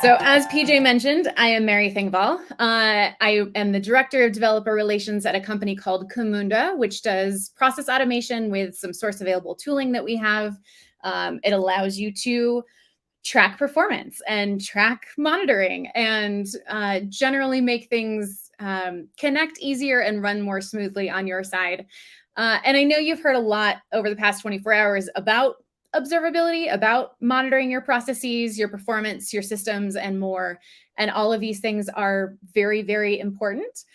So as PJ mentioned, I am Mary Thengvall. I am the Director of Developer Relations at a company called Camunda, which does process automation with some source available tooling that we have. It allows you to track performance and track monitoring and generally make things connect easier and run more smoothly on your side. And I know you've heard a lot over the past 24 hours about observability, about monitoring your processes, your performance, your systems, and more. And all of these things are very, very important.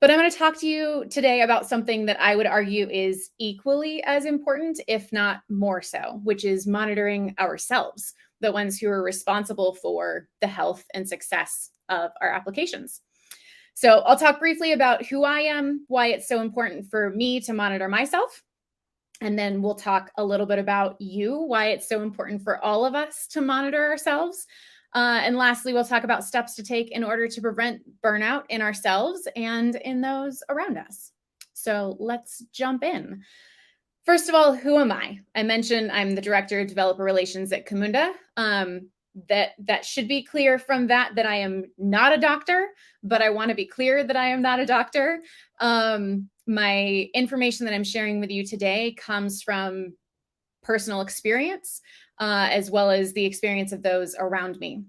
But I'm going to talk to you today about something that I would argue is equally as important, if not more so, which is monitoring ourselves, the ones who are responsible for the health and success of our applications. So I'll talk briefly about who I am, why it's so important for me to monitor myself. And then we'll talk a little bit about you, why it's so important for all of us to monitor ourselves. And lastly, we'll talk about steps to take in order to prevent burnout in ourselves and in those around us. So let's jump in. First of all, who am I? I mentioned I'm the Director of Developer Relations at Camunda. That should be clear from that I am not a doctor, but I want to be clear that I am not a doctor. My information that I'm sharing with you today comes from personal experience, as well as the experience of those around me.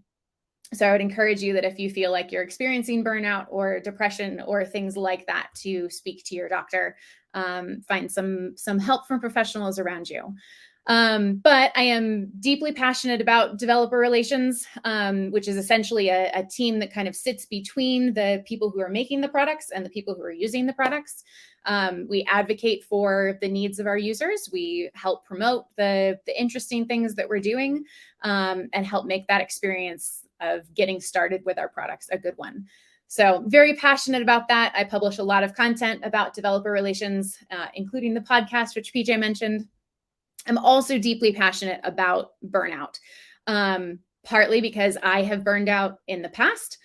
So I would encourage you that if you feel like you're experiencing burnout or depression or things like that, to speak to your doctor, find some help from professionals around you. But I am deeply passionate about developer relations, which is essentially a team that kind of sits between the people who are making the products and the people who are using the products. We advocate for the needs of our users. We help promote the interesting things that we're doing, and help make that experience of getting started with our products a good one. So very passionate about that. I publish a lot of content about developer relations, including the podcast, which PJ mentioned. I'm also deeply passionate about burnout, partly because I have burned out in the past.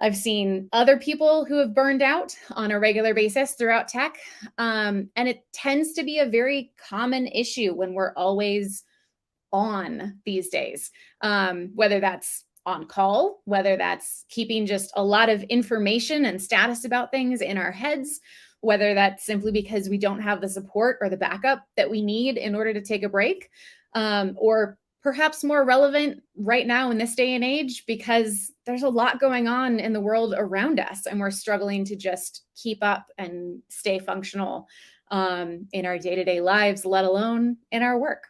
I've seen other people who have burned out on a regular basis throughout tech. And it tends to be a very common issue when we're always on these days, whether that's on call, whether that's keeping just a lot of information and status about things in our heads, whether that's simply because we don't have the support or the backup that we need in order to take a break, or perhaps more relevant right now in this day and age, because there's a lot going on in the world around us and we're struggling to just keep up and stay functional in our day-to-day lives, let alone in our work.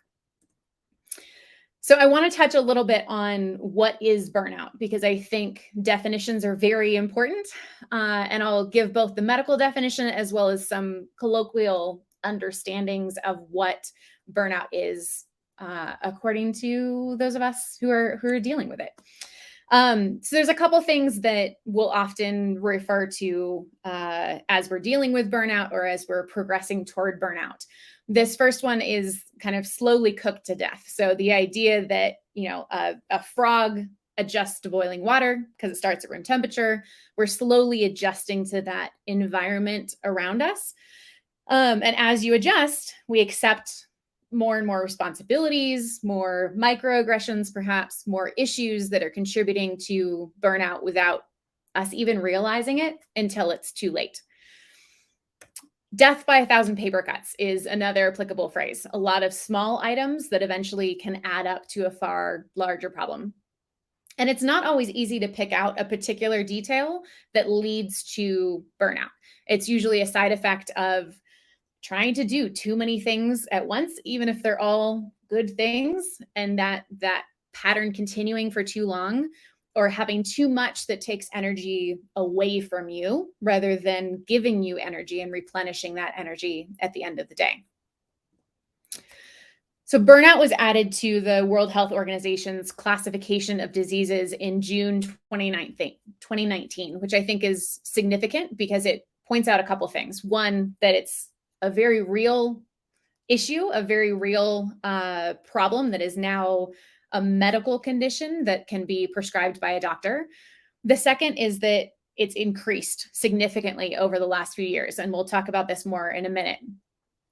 So I want to touch a little bit on what is burnout, because I think definitions are very important. And I'll give both the medical definition as well as some colloquial understandings of what burnout is, according to those of us who are dealing with it. So there's a couple things that we'll often refer to as we're dealing with burnout or as we're progressing toward burnout. This first one is kind of slowly cooked to death. So the idea that, a frog adjusts to boiling water because it starts at room temperature, we're slowly adjusting to that environment around us. And as you adjust, we accept more and more responsibilities, more microaggressions, perhaps more issues that are contributing to burnout without us even realizing it until it's too late. Death by 1,000 paper cuts is another applicable phrase. A lot of small items that eventually can add up to a far larger problem. And it's not always easy to pick out a particular detail that leads to burnout. It's usually a side effect of trying to do too many things at once, even if they're all good things, and that pattern continuing for too long, or having too much that takes energy away from you rather than giving you energy and replenishing that energy at the end of the day. So burnout was added to the World Health Organization's classification of diseases in June 2019, which I think is significant because it points out a couple things. One, that it's a very real issue, a very real problem that is now a medical condition that can be prescribed by a doctor. The second is that it's increased significantly over the last few years, and we'll talk about this more in a minute.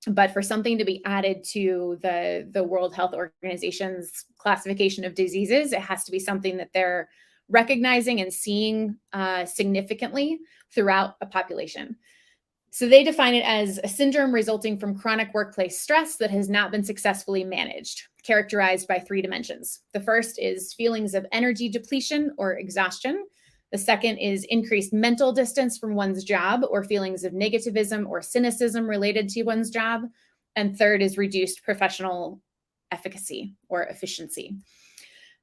But for something to be added to the World Health Organization's classification of diseases, it has to be something that they're recognizing and seeing significantly throughout a population. So they define it as a syndrome resulting from chronic workplace stress that has not been successfully managed, characterized by 3 dimensions. The first is feelings of energy depletion or exhaustion. The second is increased mental distance from one's job or feelings of negativism or cynicism related to one's job. And third is reduced professional efficacy or efficiency.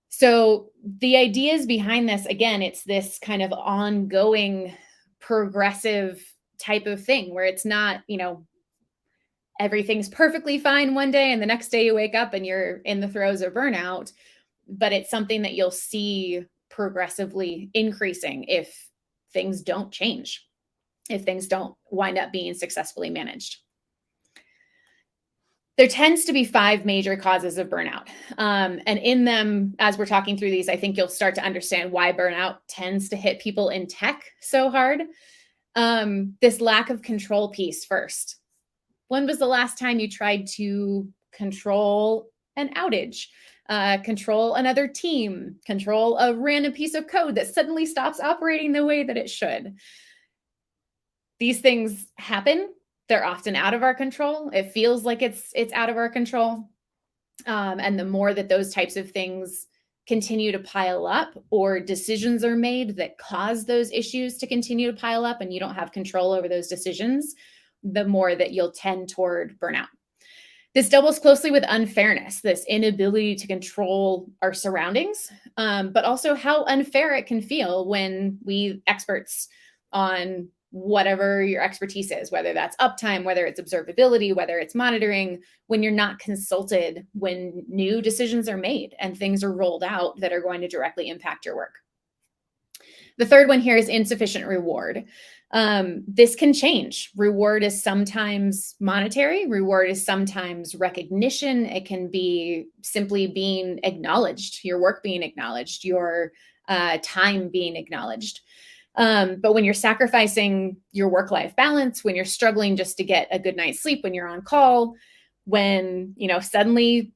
So the ideas behind this, again, it's this kind of ongoing progressive type of thing where it's not, everything's perfectly fine one day and the next day you wake up and you're in the throes of burnout, but it's something that you'll see progressively increasing if things don't change, if things don't wind up being successfully managed. There tends to be 5 major causes of burnout. And in them, as we're talking through these, I think you'll start to understand why burnout tends to hit people in tech so hard. This lack of control piece first. When was the last time you tried to control an outage, control another team, control a random piece of code that suddenly stops operating the way that it should? These things happen. They're often out of our control. It feels like it's out of our control. And the more that those types of things continue to pile up or decisions are made that cause those issues to continue to pile up and you don't have control over those decisions, the more that you'll tend toward burnout. This doubles closely with unfairness, this inability to control our surroundings, but also how unfair it can feel when we experts on whatever your expertise is, whether that's uptime, whether it's observability, whether it's monitoring, when you're not consulted, when new decisions are made and things are rolled out that are going to directly impact your work. The third one here is insufficient reward. This can change. Reward is sometimes monetary. Reward is sometimes recognition. It can be simply being acknowledged, your work being acknowledged, your time being acknowledged. But when you're sacrificing your work-life balance, when you're struggling just to get a good night's sleep, when you're on call, when, suddenly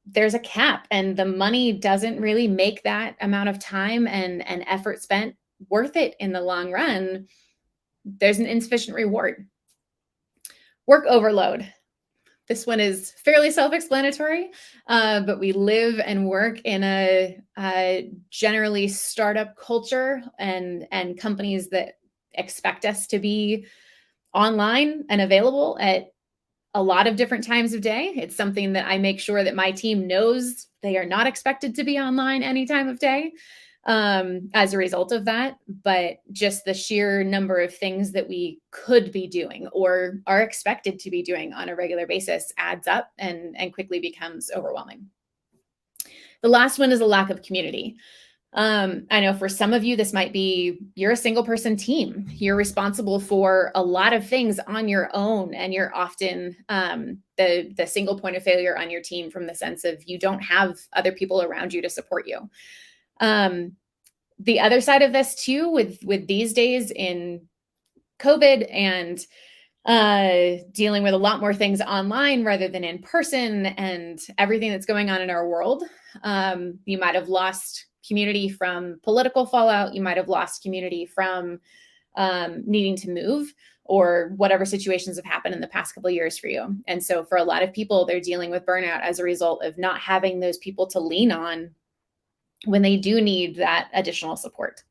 there's a cap and the money doesn't really make that amount of time and effort spent worth it in the long run, there's an insufficient reward. Work overload. This one is fairly self-explanatory, but we live and work in a generally startup culture and companies that expect us to be online and available at a lot of different times of day. It's something that I make sure that my team knows they are not expected to be online any time of day as a result of that. But just the sheer number of things that we could be doing or are expected to be doing on a regular basis adds up and quickly becomes overwhelming. The last one is a lack of community. I know for some of you, this might be, you're a single person team. You're responsible for a lot of things on your own. And you're often the single point of failure on your team from the sense of you don't have other people around you to support you. The other side of this too, with these days in COVID and dealing with a lot more things online rather than in person and everything that's going on in our world, you might have lost community from political fallout. You might have lost community from needing to move or whatever situations have happened in the past couple of years for you. And so for a lot of people, they're dealing with burnout as a result of not having those people to lean on when they do need that additional support,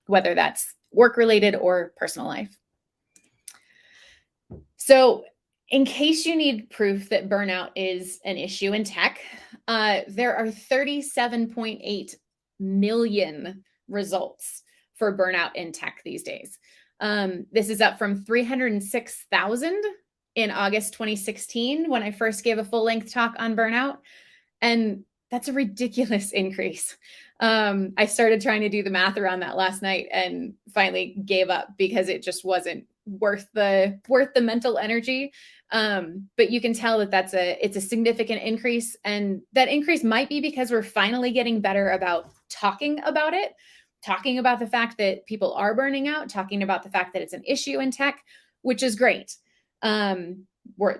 whether that's work-related or personal life. So in case you need proof that burnout is an issue in tech, there are 37.8 million results for burnout in tech these days. This is up from 306,000 in August 2016 when I first gave a full-length talk on burnout. And that's a ridiculous increase. I started trying to do the math around that last night and finally gave up because it just wasn't worth the mental energy. But you can tell that it's a significant increase, and that increase might be because we're finally getting better about talking about it, talking about the fact that people are burning out, talking about the fact that it's an issue in tech, which is great.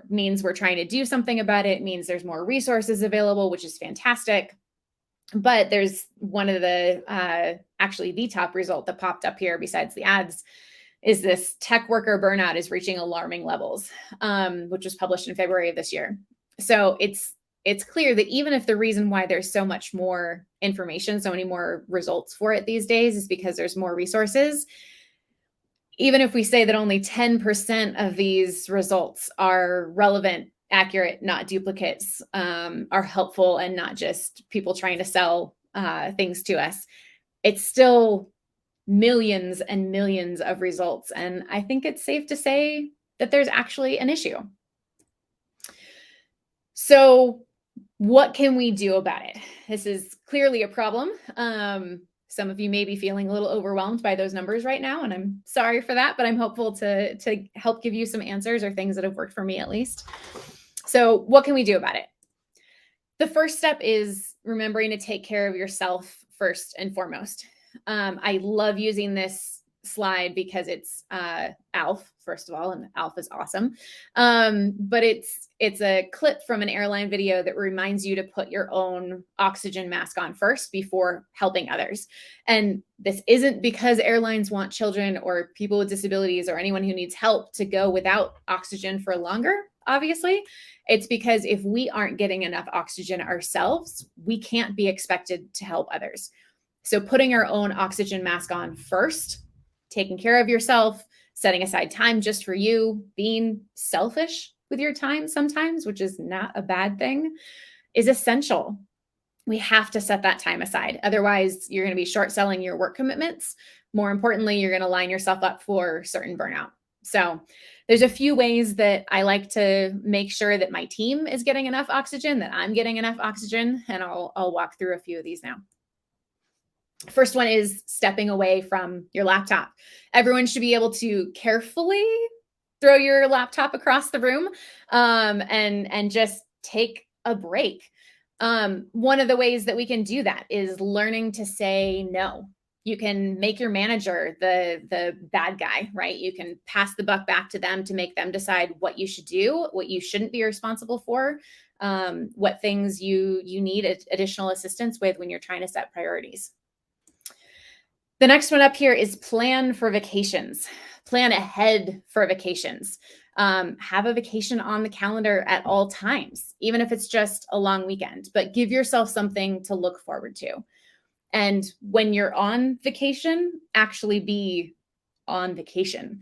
Means we're trying to do something about it. It means there's more resources available, which is fantastic. But there's one of the, actually the top result that popped up here besides the ads is this tech worker burnout is reaching alarming levels, which was published in February of this year. So it's clear that even if the reason why there's so much more information, so many more results for it these days is because there's more resources, even if we say that only 10% of these results are relevant, accurate, not duplicates, are helpful and not just people trying to sell things to us, it's still millions and millions of results. And I think it's safe to say that there's actually an issue. So what can we do about it? This is clearly a problem. Some of you may be feeling a little overwhelmed by those numbers right now, and I'm sorry for that, but I'm hopeful to help give you some answers or things that have worked for me at least. So what can we do about it? The first step is remembering to take care of yourself first and foremost. I love using this slide because it's ALF, first of all, and ALF is awesome. But it's a clip from an airline video that reminds you to put your own oxygen mask on first before helping others. And this isn't because airlines want children or people with disabilities or anyone who needs help to go without oxygen for longer, obviously. It's because if we aren't getting enough oxygen ourselves, we can't be expected to help others. So putting our own oxygen mask on first, taking care of yourself, setting aside time just for you, being selfish with your time sometimes, which is not a bad thing, is essential. We have to set that time aside. Otherwise, you're going to be short selling your work commitments. More importantly, you're going to line yourself up for certain burnout. So there's a few ways that I like to make sure that my team is getting enough oxygen, that I'm getting enough oxygen, and I'll walk through a few of these now. First one is stepping away from your laptop. Everyone should be able to carefully throw your laptop across the room, and just take a break. One of the ways that we can do that is learning to say no. You can make your manager the bad guy, right? You can pass the buck back to them to make them decide what you should do, what you shouldn't be responsible for, what things you need additional assistance with when you're trying to set priorities. The next one up here is plan for vacations. Plan ahead for vacations. Have a vacation on the calendar at all times, even if it's just a long weekend, but give yourself something to look forward to. And when you're on vacation, actually be on vacation.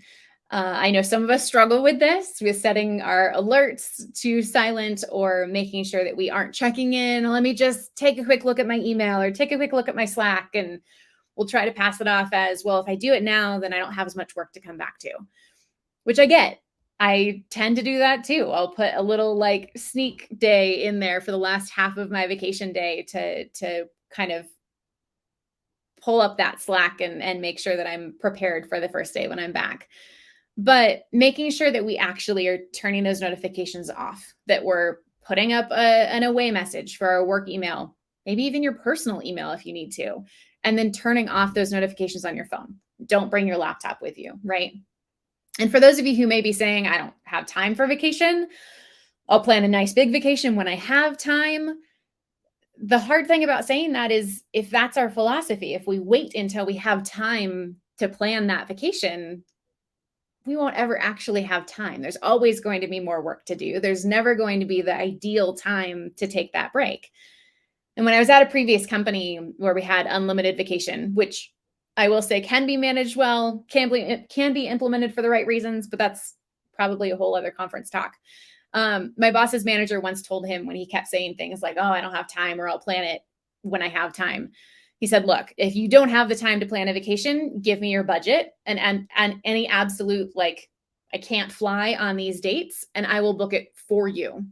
I know some of us struggle with this, with setting our alerts to silent or making sure that we aren't checking in. Let me just take a quick look at my email or take a quick look at my Slack, and we'll try to pass it off as, well, if I do it now, then I don't have as much work to come back to, which I get. I tend to do that too. I'll put a little like sneak day in there for the last half of my vacation day to kind of pull up that Slack and make sure that I'm prepared for the first day when I'm back. But making sure that we actually are turning those notifications off, that we're putting up an away message for our work email, maybe even your personal email if you need to, and then turning off those notifications on your phone. Don't bring your laptop with you, right? And for those of you who may be saying, I don't have time for vacation, I'll plan a nice big vacation when I have time. The hard thing about saying that is, if that's our philosophy, if we wait until we have time to plan that vacation, we won't ever actually have time. There's always going to be more work to do. There's never going to be the ideal time to take that break. And when I was at a previous company where we had unlimited vacation, which I will say can be managed well, can be implemented for the right reasons, but that's probably a whole other conference talk. My boss's manager once told him, when he kept saying things like, oh, I don't have time, or I'll plan it when I have time. He said, look, if you don't have the time to plan a vacation, give me your budget and any absolute, like, I can't fly on these dates, and I will book it for you,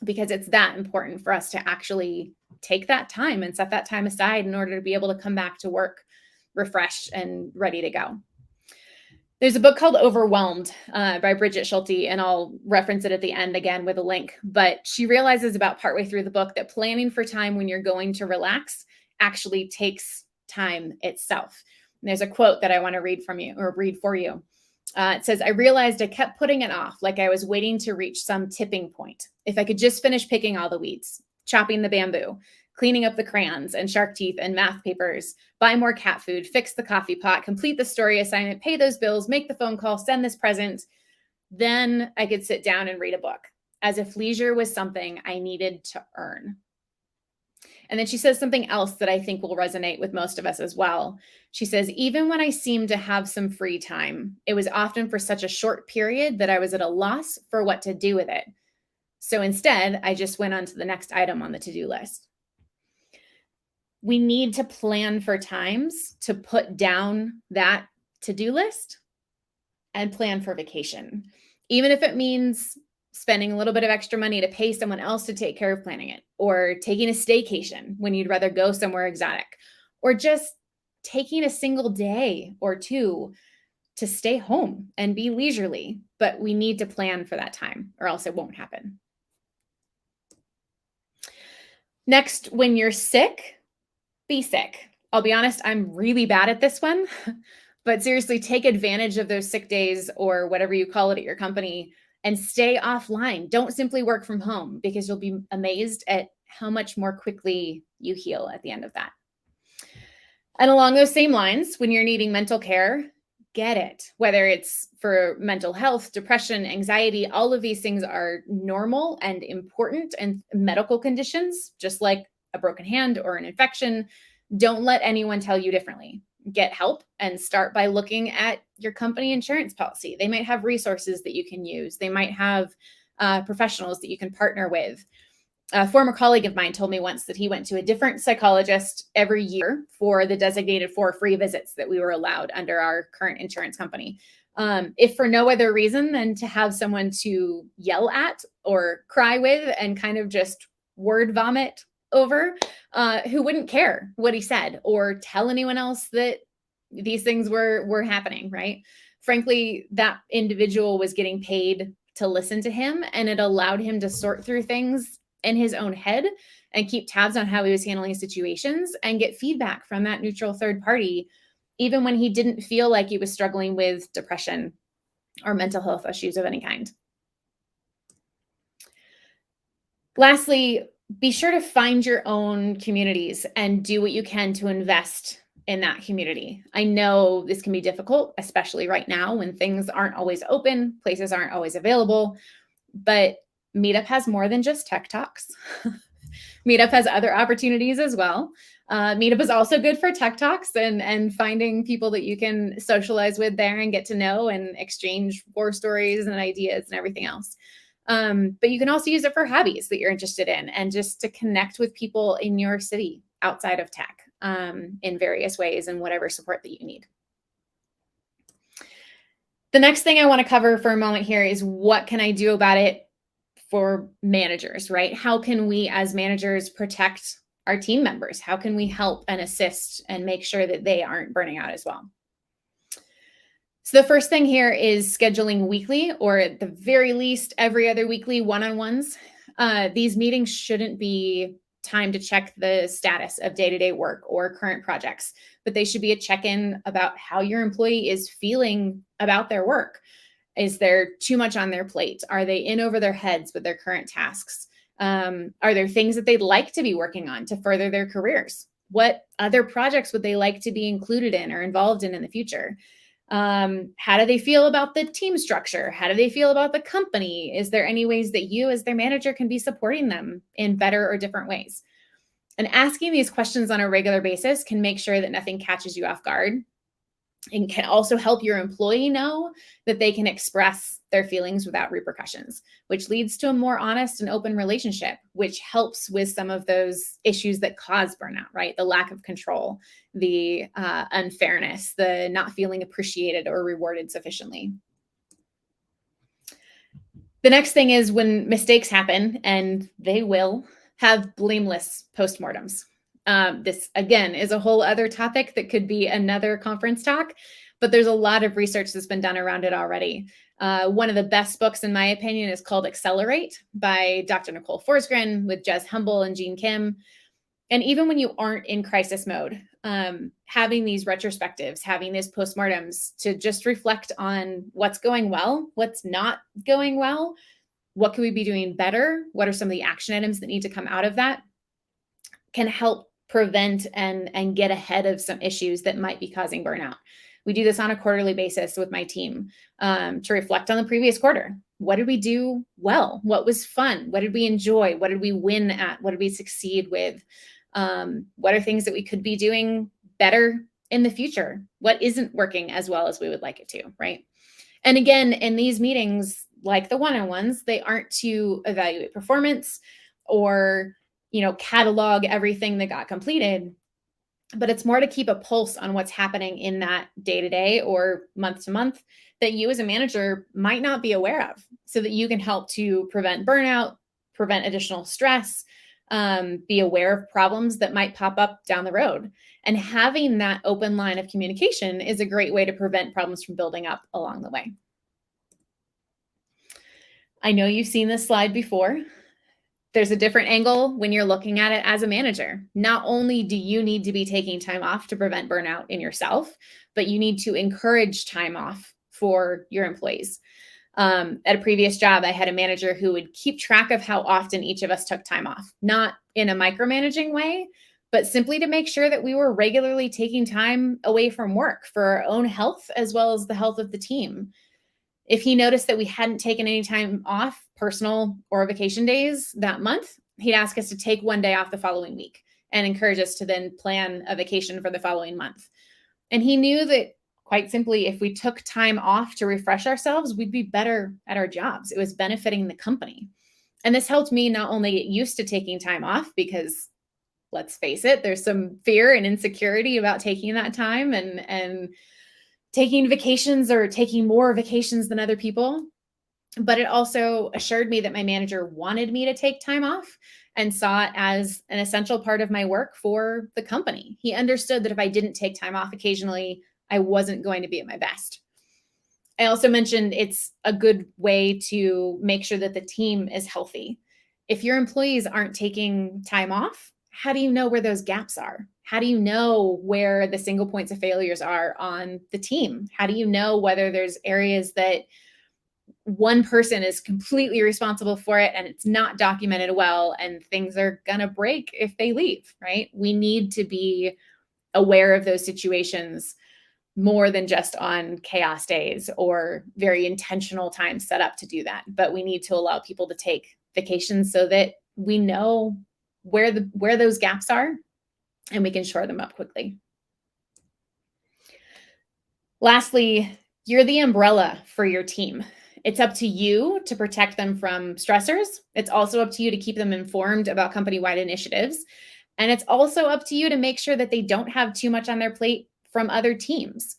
because it's that important for us to actually take that time and set that time aside in order to be able to come back to work refreshed and ready to go. There's a book called Overwhelmed by Bridget Schulte, and I'll reference it at the end again with a link. But she realizes about partway through the book that planning for time when you're going to relax actually takes time itself. And there's a quote that I want to read for you. It says, I realized I kept putting it off, like I was waiting to reach some tipping point. If I could just finish picking all the weeds, chopping the bamboo, cleaning up the crayons and shark teeth and math papers, buy more cat food, fix the coffee pot, complete the story assignment, pay those bills, make the phone call, send this present. Then I could sit down and read a book, as if leisure was something I needed to earn. And then she says something else that I think will resonate with most of us as well. She says, even when I seemed to have some free time, it was often for such a short period that I was at a loss for what to do with it. So instead, I just went on to the next item on the to-do list. We need to plan for times to put down that to-do list and plan for vacation, even if it means spending a little bit of extra money to pay someone else to take care of planning it, or taking a staycation when you'd rather go somewhere exotic, or just taking a single day or two to stay home and be leisurely. But we need to plan for that time or else it won't happen. Next, when you're sick, be sick. I'll be honest, I'm really bad at this one, but seriously, take advantage of those sick days or whatever you call it at your company and stay offline. Don't simply work from home, because you'll be amazed at how much more quickly you heal at the end of that. And along those same lines, when you're needing mental care, get it. Whether it's for mental health, depression, anxiety, all of these things are normal and important and medical conditions, just like a broken hand or an infection. Don't let anyone tell you differently. Get help and start by looking at your company insurance policy. They might have resources that you can use. They might have professionals that you can partner with. A former colleague of mine told me once that he went to a different psychologist every year for the designated 4 free visits that we were allowed under our current insurance company. If for no other reason than to have someone to yell at or cry with and kind of just word vomit over, who wouldn't care what he said or tell anyone else that these things were happening, right? Frankly, that individual was getting paid to listen to him, and it allowed him to sort through things in his own head and keep tabs on how he was handling situations and get feedback from that neutral third party, even when he didn't feel like he was struggling with depression or mental health issues of any kind. Lastly, be sure to find your own communities and do what you can to invest in that community. I know this can be difficult, especially right now when things aren't always open, places aren't always available, but Meetup has more than just tech talks. Meetup has other opportunities as well. Meetup is also good for tech talks and finding people that you can socialize with there and get to know and exchange war stories and ideas and everything else. But you can also use it for hobbies that you're interested in and just to connect with people in your city outside of tech in various ways and whatever support that you need. The next thing I want to cover for a moment here is what can I do about it for managers, right? How can we as managers protect our team members? How can we help and assist and make sure that they aren't burning out as well? So the first thing here is scheduling weekly, or at the very least, every other weekly one-on-ones. These meetings shouldn't be time to check the status of day-to-day work or current projects, but they should be a check-in about how your employee is feeling about their work. Is there too much on their plate? Are they in over their heads with their current tasks? Are there things that they'd like to be working on to further their careers? What other projects would they like to be included in or involved in the future? How do they feel about the team structure? How do they feel about the company? Is there any ways that you as their manager can be supporting them in better or different ways? And asking these questions on a regular basis can make sure that nothing catches you off guard, and can also help your employee know that they can express their feelings without repercussions, which leads to a more honest and open relationship, which helps with some of those issues that cause burnout, right? The lack of control, the unfairness, the not feeling appreciated or rewarded sufficiently. The next thing is when mistakes happen, and they will, have blameless postmortems. This, again, is a whole other topic that could be another conference talk, but there's a lot of research that's been done around it already. One of the best books, in my opinion, is called Accelerate by Dr. Nicole Forsgren with Jez Humble and Jean Kim. And even when you aren't in crisis mode, having these retrospectives, having these postmortems to just reflect on what's going well, what's not going well, what can we be doing better, what are some of the action items that need to come out of that, can help prevent and get ahead of some issues that might be causing burnout. We do this on a quarterly basis with my team to reflect on the previous quarter. What did we do well? What was fun? What did we enjoy? What did we win at? What did we succeed with? What are things that we could be doing better in the future? What isn't working as well as we would like it to, right? And again, in these meetings, like the one-on-ones, they aren't to evaluate performance or, catalog everything that got completed, but it's more to keep a pulse on what's happening in that day-to-day or month-to-month that you as a manager might not be aware of, so that you can help to prevent burnout, prevent additional stress, be aware of problems that might pop up down the road. And having that open line of communication is a great way to prevent problems from building up along the way. I know you've seen this slide before. There's a different angle when you're looking at it as a manager. Not only do you need to be taking time off to prevent burnout in yourself, but you need to encourage time off for your employees. At a previous job, I had a manager who would keep track of how often each of us took time off, not in a micromanaging way, but simply to make sure that we were regularly taking time away from work for our own health as well as the health of the team. If he noticed that we hadn't taken any time off, personal or vacation days that month, he'd ask us to take one day off the following week and encourage us to then plan a vacation for the following month. And he knew that, quite simply, if we took time off to refresh ourselves, we'd be better at our jobs. It was benefiting the company. And this helped me not only get used to taking time off, because let's face it, there's some fear and insecurity about taking that time and taking vacations or taking more vacations than other people. But it also assured me that my manager wanted me to take time off and saw it as an essential part of my work for the company. He understood that if I didn't take time off occasionally, I wasn't going to be at my best. I also mentioned it's a good way to make sure that the team is healthy. If your employees aren't taking time off, how do you know where those gaps are? How do you know where the single points of failures are on the team? How do you know whether there's areas that one person is completely responsible for it and it's not documented well and things are going to break if they leave, right? We need to be aware of those situations more than just on chaos days or very intentional times set up to do that. But we need to allow people to take vacations so that we know where those gaps are and we can shore them up quickly. Lastly, you're the umbrella for your team. It's up to you to protect them from stressors. It's also up to you to keep them informed about company-wide initiatives. And it's also up to you to make sure that they don't have too much on their plate from other teams.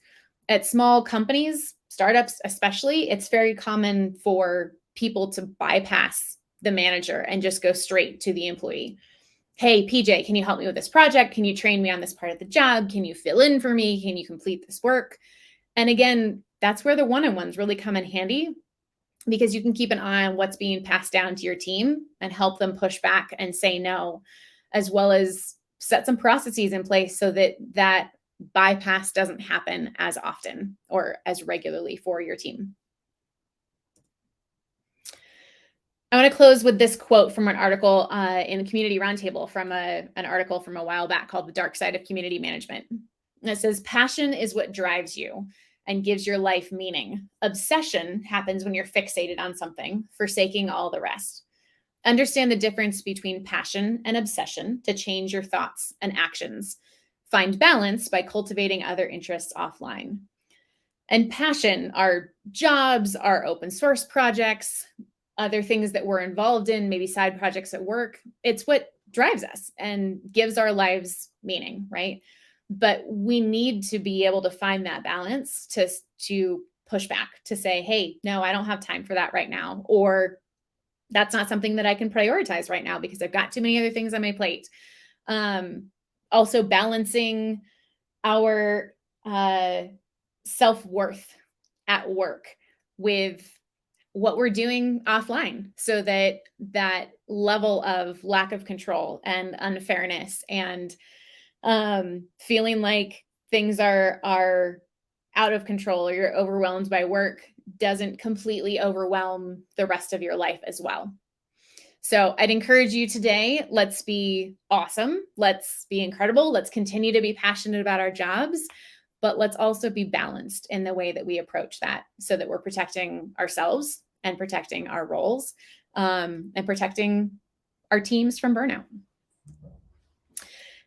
At small companies, startups especially, it's very common for people to bypass the manager and just go straight to the employee. Hey, PJ, can you help me with this project? Can you train me on this part of the job? Can you fill in for me? Can you complete this work? And again, that's where the one-on-ones really come in handy, because you can keep an eye on what's being passed down to your team and help them push back and say no, as well as set some processes in place so that that bypass doesn't happen as often or as regularly for your team. I want to close with this quote from an article in the Community Roundtable from an article from a while back called The Dark Side of Community Management. And it says, passion is what drives you and gives your life meaning. Obsession happens when you're fixated on something, forsaking all the rest. Understand the difference between passion and obsession to change your thoughts and actions. Find balance by cultivating other interests offline. And passion, our jobs, our open source projects, other things that we're involved in, maybe side projects at work, it's what drives us and gives our lives meaning, right? But we need to be able to find that balance to push back, to say, hey, no, I don't have time for that right now. Or that's not something that I can prioritize right now because I've got too many other things on my plate. Also balancing our self-worth at work with what we're doing offline, so that that level of lack of control and unfairness and feeling like things are out of control or you're overwhelmed by work doesn't completely overwhelm the rest of your life as well. So I'd encourage you today, let's be awesome. Let's be incredible. Let's continue to be passionate about our jobs, but let's also be balanced in the way that we approach that so that we're protecting ourselves and protecting our roles, and protecting our teams from burnout.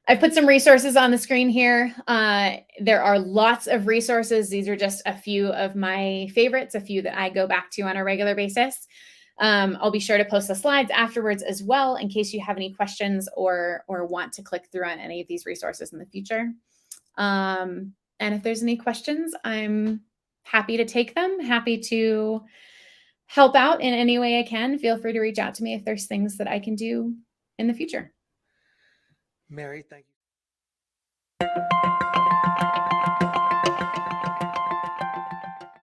I've put some resources on the screen here. There are lots of resources. These are just a few of my favorites, a few that I go back to on a regular basis. I'll be sure to post the slides afterwards as well in case you have any questions or want to click through on any of these resources in the future. And if there's any questions, I'm happy to take them, happy to help out in any way I can. Feel free to reach out to me if there's things that I can do in the future. Mary, thank you.